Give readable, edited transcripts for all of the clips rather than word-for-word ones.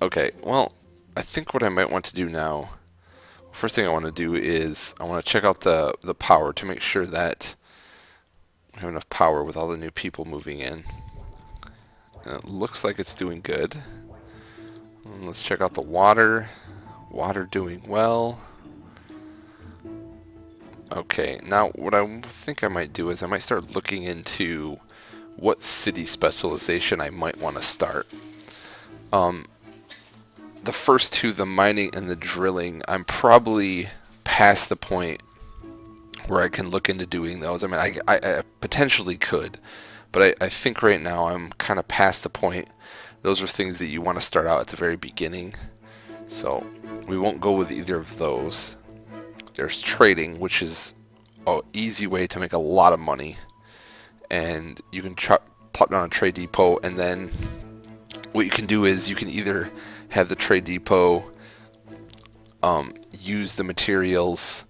Okay, well, I think what I might want to do now, first thing I want to do is I want to check out the power to make sure that we have enough power with all the new people moving in. And it looks like it's doing good. Let's check out the water. Water doing well. Okay, now what I think I might do is I might start looking into what city specialization I might want to start. Um, the first two, the mining and the drilling, I'm probably past the point where I can look into doing those. I mean, I potentially could, but I think right now I'm kind of past the point. Those are things that you want to start out at the very beginning. So we won't go with either of those. There's trading, which is an easy way to make a lot of money. And you can plop down a trade depot, and then what you can do is you can either have the trade depot use the materials.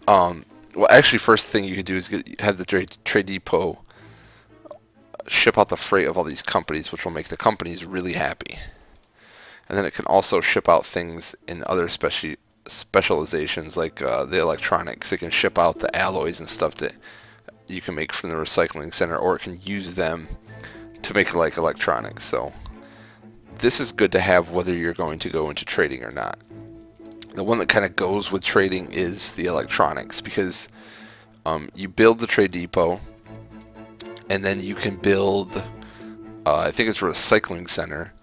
Well, actually, first thing you can do is have the trade depot ship out the freight of all these companies, which will make the companies really happy. And then it can also ship out things in other specializations like the electronics. It can ship out the alloys and stuff that you can make from the recycling center, or it can use them to make like electronics. So this is good to have whether you're going to go into trading or not. The one that kind of goes with trading is the electronics, because you build the trade depot, and then you can build, I think it's a recycling center,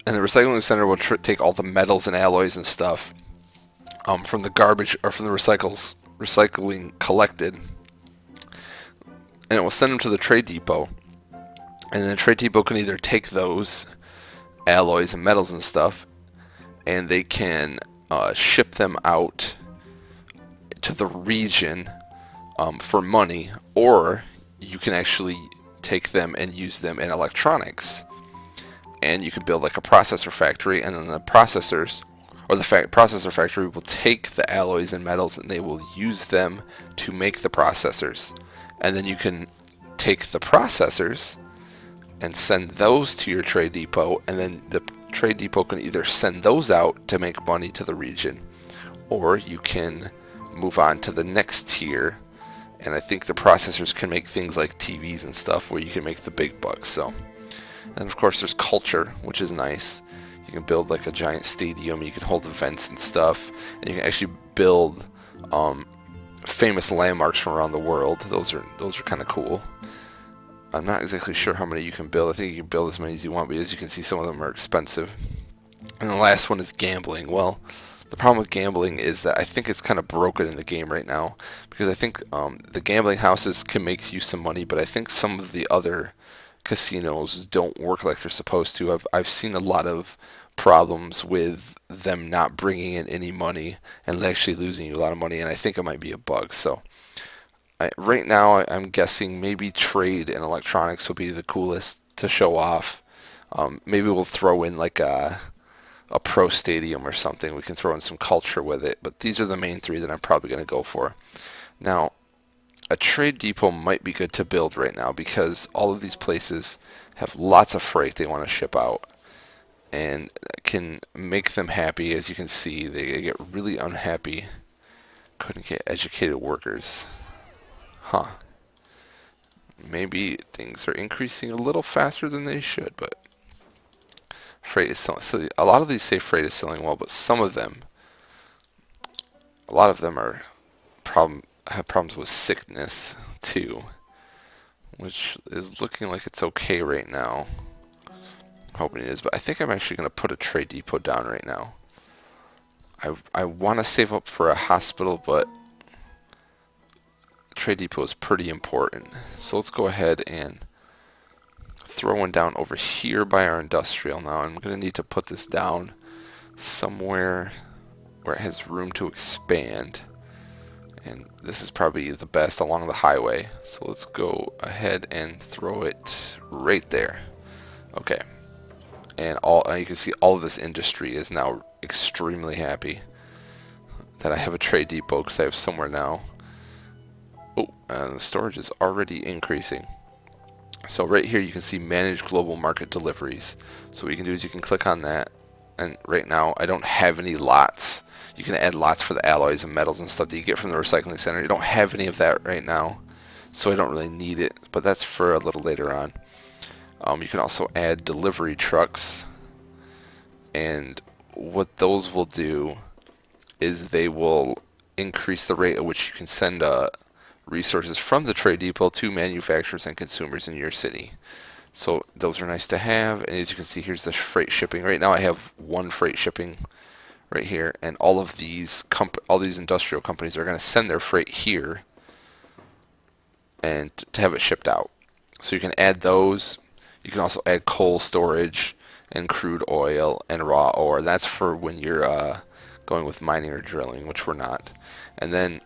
and the recycling center will take all the metals and alloys and stuff from the garbage or from the recycling collected, and it will send them to the trade depot, and then the trade depot can either take those alloys and metals and stuff, and they can ship them out to the region for money, or you can actually take them and use them in electronics, and you can build like a processor factory, and then the processors or the processor factory will take the alloys and metals and they will use them to make the processors, and then you can take the processors and send those to your trade depot, and then the trade depot can either send those out to make money to the region, or you can move on to the next tier, and I think the processors can make things like TVs and stuff where you can make the big bucks. So, and of course there's culture, which is nice. You can build like a giant stadium, you can hold events and stuff, and you can actually build famous landmarks from around the world. Those are kind of cool. I'm not exactly sure how many you can build. I think you can build as many as you want, but as you can see, some of them are expensive. And the last one is gambling. Well, the problem with gambling is that I think it's kind of broken in the game right now, because I think the gambling houses can make you some money, but I think some of the other casinos don't work like they're supposed to. I've seen a lot of problems with them not bringing in any money and actually losing you a lot of money, and I think it might be a bug. So right now, I'm guessing maybe trade and electronics will be the coolest to show off. Maybe we'll throw in like a pro stadium or something. We can throw in some culture with it, but these are the main three that I'm probably going to go for. Now, a trade depot might be good to build right now because all of these places have lots of freight they want to ship out, and can make them happy. As you can see, they get really unhappy. Couldn't get educated workers. Huh. Maybe things are increasing a little faster than they should, but freight is selling. So a lot of these say freight is selling well, but some of them, a lot of them have problems with sickness too, which is looking like it's okay right now. I'm hoping it is, but I think I'm actually going to put a trade depot down right now. I want to save up for a hospital, but trade depot is pretty important. So let's go ahead and throw one down over here by our industrial. Now I'm going to need to put this down somewhere where it has room to expand, and this is probably the best along the highway. So let's go ahead and throw it right there. Okay, and you can see all of this industry is now extremely happy that I have a trade depot, because I have somewhere now. Oh, and the storage is already increasing. So right here you can see manage global market deliveries. So what you can do is you can click on that, and right now I don't have any lots. You can add lots for the alloys and metals and stuff that you get from the recycling center. You don't have any of that right now, so I don't really need it, but that's for a little later on. You can also add delivery trucks, and what those will do is they will increase the rate at which you can send resources from the trade depot to manufacturers and consumers in your city. So those are nice to have, and as you can see, here's the freight shipping. Right now I have one freight shipping right here, and all of these industrial companies are going to send their freight here and to have it shipped out. So you can add those. You can also add coal storage and crude oil and raw ore. That's for when you're going with mining or drilling, which we're not. And then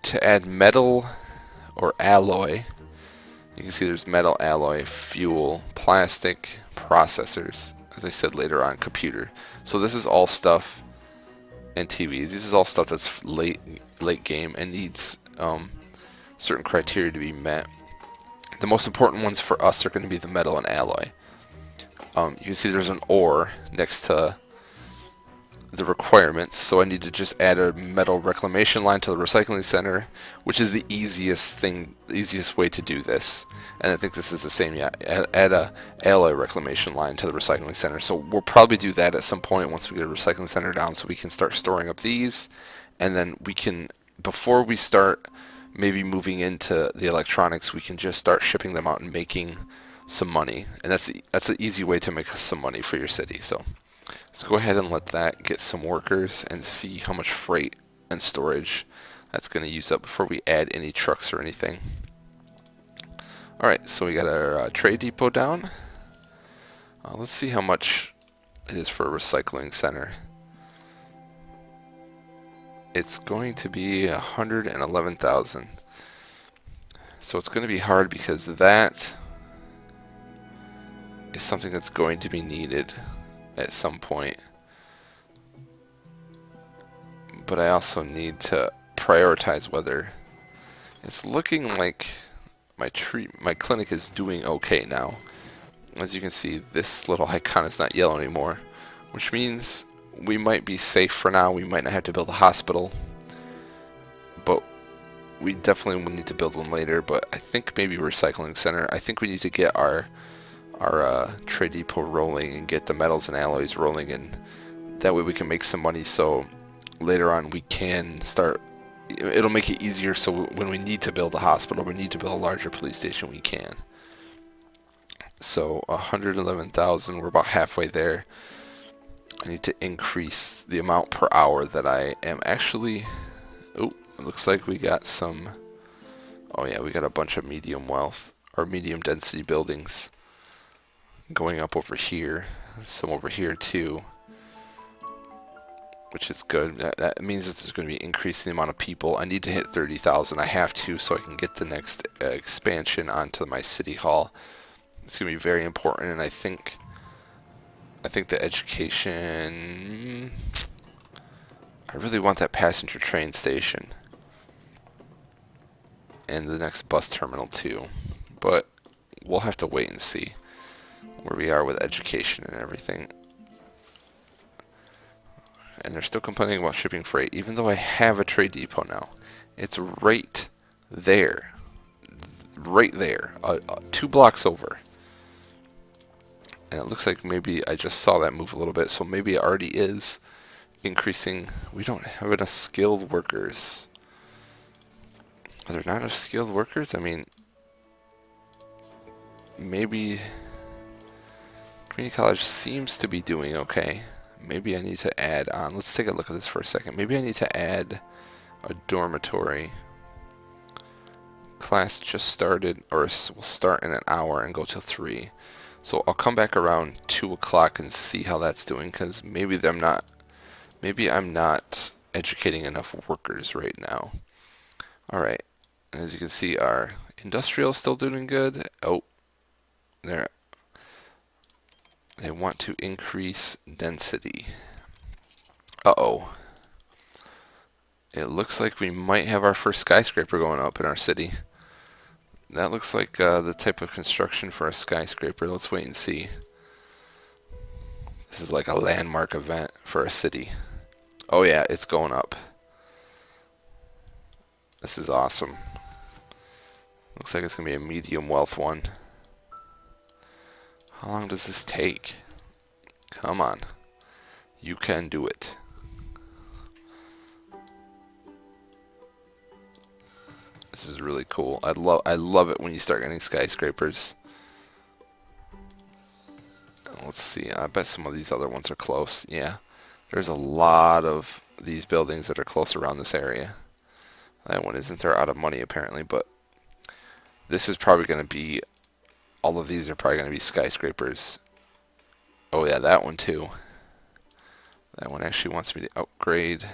to add metal or alloy, you can see there's metal, alloy, fuel, plastic, processors, as I said later on, computer. So this is all stuff, and TVs. This is all stuff that's late game and needs certain criteria to be met. The most important ones for us are going to be the metal and alloy. You can see there's an ore next to the requirements, so I need to just add a metal reclamation line to the recycling center, which is the easiest way to do this. And I think this is the same. Yeah, add a alloy reclamation line to the recycling center. So we'll probably do that at some point once we get a recycling center down, so we can start storing up these, and then we can, before we start maybe moving into the electronics, we can just start shipping them out and making some money. And that's an easy way to make some money for your city. So let's go ahead and let that get some workers and see how much freight and storage that's going to use up before we add any trucks or anything. Alright, so we got our trade depot down. Let's see how much it is for a recycling center. It's going to be 111,000. So it's going to be hard because that is something that's going to be needed at some point. But I also need to prioritize whether it's looking like my clinic is doing okay now. As you can see, this little icon is not yellow anymore, which means we might be safe for now. We might not have to build a hospital, but we definitely will need to build one later. But I think maybe recycling center. I think we need to get our trade depot rolling and get the metals and alloys rolling, and that way we can make some money, so later on we can start. It'll make it easier, so when we need to build a hospital, we need to build a larger police station, we can. So 111,000, we're about halfway there. I need to increase the amount per hour that I am actually. Oh, it looks like we got some. Oh yeah, we got a bunch of medium wealth or medium density buildings going up over here. Some over here too, which is good. That means that there's going to be increasing the amount of people. I need to hit 30,000. I have to, so I can get the next expansion onto my city hall. It's going to be very important, and I think the education. I really want that passenger train station and the next bus terminal too, but we'll have to wait and see where we are with education and everything. And they're still complaining about shipping freight, even though I have a trade depot now. It's right there, 2 blocks over. And it looks like maybe I just saw that move a little bit, so maybe it already is increasing. We don't have enough skilled workers. Are there not enough skilled workers? I mean, maybe community college seems to be doing okay. Maybe I need to add on. Let's take a look at this for a second. Maybe I need to add a dormitory. Class just started, or will start in an hour and go till 3. So I'll come back around 2 o'clock and see how that's doing, because maybe I'm not educating enough workers right now. Alright, and as you can see, our industrial is still doing good. Oh, there. They want to increase density. Uh-oh. It looks like we might have our first skyscraper going up in our city. that looks like the type of construction for a skyscraper. Let's wait and see. This is like a landmark event for a city. Oh yeah, it's going up. This is awesome. Looks like it's going to be a medium wealth one. How long does this take? Come on. You can do it. This is really cool. I love it when you start getting skyscrapers. Let's see. I bet some of these other ones are close. Yeah. There's a lot of these buildings that are close around this area. That one isn't. They're out of money apparently, but this is probably going to be, all of these are probably going to be skyscrapers. Oh yeah, that one too. That one actually wants me to upgrade.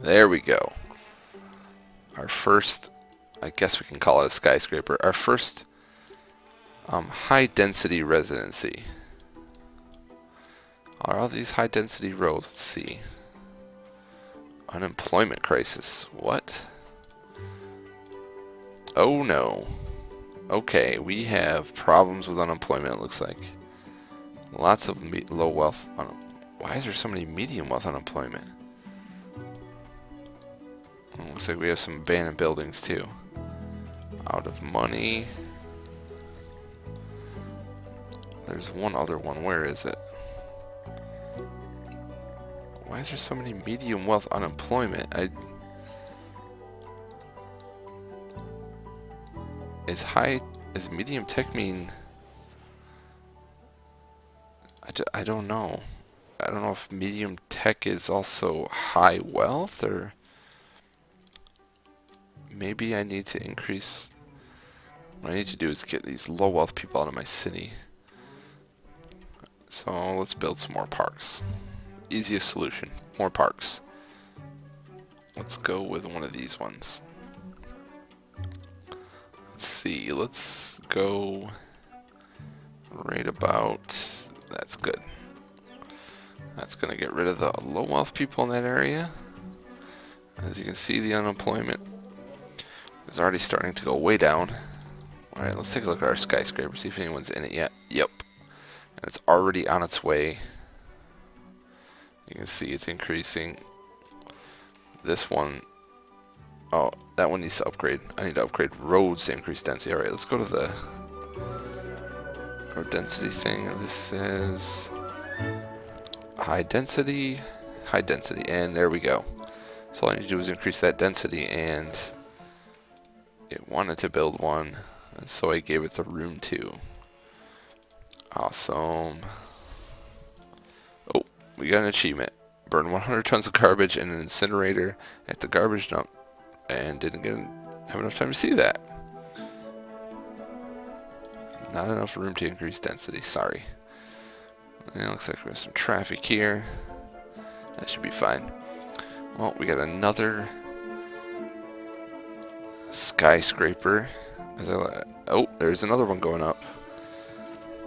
There we go. Our first, I guess we can call it a skyscraper. Our first high density residency. Are all these high density roads? Let's see. Unemployment crisis. What? Oh no. Okay, we have problems with unemployment, it looks like. Lots of low wealth. Why is there so many medium wealth unemployment? Well, looks like we have some abandoned buildings too. Out of money. There's one other one. Where is it? Why is there so many medium wealth unemployment? Is medium tech mean? I don't know. I don't know if medium tech is also high wealth, or maybe I need to increase. What I need to do is get these low wealth people out of my city. So let's build some more parks. Easiest solution, more parks. Let's go with one of these ones. Let's see, let's go right about, that's good. That's going to get rid of the low wealth people in that area. As you can see, the unemployment is already starting to go way down. Alright, let's take a look at our skyscraper, see if anyone's in it yet. Yep. And it's already on its way. You can see it's increasing. This one, oh, that one needs to upgrade. I need to upgrade roads to increase density. Alright, let's go to the road density thing. This is high density, and there we go. So all I need to do is increase that density, and it wanted to build one, and so I gave it the room too. Awesome. Oh, we got an achievement. Burn 100 tons of garbage in an incinerator at the garbage dump, and didn't have enough time to see that. Not enough room to increase density, sorry. It looks like we have some traffic here. That should be fine. Well, we got another skyscraper. Oh, there's another one going up.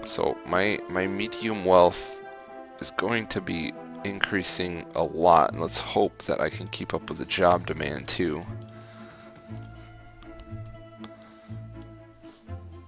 So my medium wealth is going to be increasing a lot, and let's hope that I can keep up with the job demand too.